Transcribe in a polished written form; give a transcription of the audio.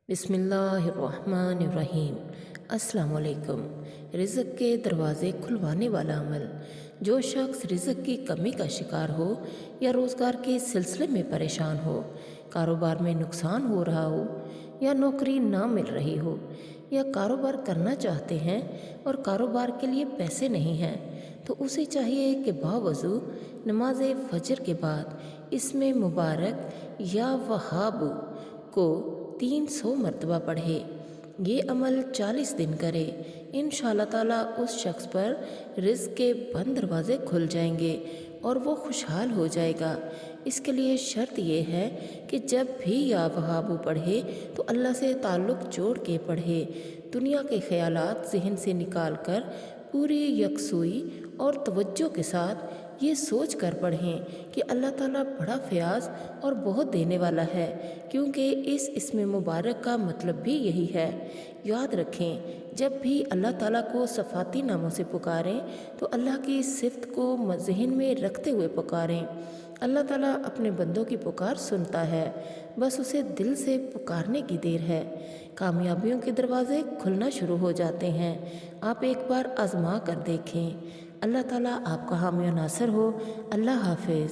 बिस्मिल्लाहिर्रहमानिर्रहीम। अस्सलाम वालेकुम। रिज़्क़ के दरवाज़े खुलवाने वाला अमल। जो शख्स रिज़्क़ की कमी का शिकार हो या रोज़गार के सिलसिले में परेशान हो, कारोबार में नुकसान हो रहा हो या नौकरी ना मिल रही हो, या कारोबार करना चाहते हैं और कारोबार के लिए पैसे नहीं हैं, तो उसे चाहिए कि बावज़ू नमाज फ़जर के बाद इसमें मुबारक या वहाब को 300 मरतबा पढ़े। ये अमल 40 दिन करे। इंशाअल्लाह ताला उस शख्स पर रिज़्क़ के बंद दरवाज़े खुल जाएंगे और वो खुशहाल हो जाएगा। इसके लिए शर्त ये है कि जब भी या वहाबू पढ़े तो अल्लाह से ताल्लुक़ जोड़ के पढ़े। दुनिया के ख़यालात ज़हन से निकाल कर पूरी यकसुई और तवज्जो के साथ ये सोच कर पढ़ें कि अल्लाह ताला बड़ा फ़याज़ और बहुत देने वाला है, क्योंकि इस इसमें मुबारक का मतलब भी यही है। याद रखें, जब भी अल्लाह ताला को सफ़ाती नामों से पुकारें तो अल्लाह की सिफ़त को ज़हन में रखते हुए पुकारें। अल्लाह ताला अपने बंदों की पुकार सुनता है, बस उसे दिल से पुकारने की देर है। कामयाबियों के दरवाज़े खुलना शुरू हो जाते हैं। आप एक बार आज़मा कर देखें। अल्लाह ताला आपका हामी और नासर हो। अल्लाह हाफ़िज़।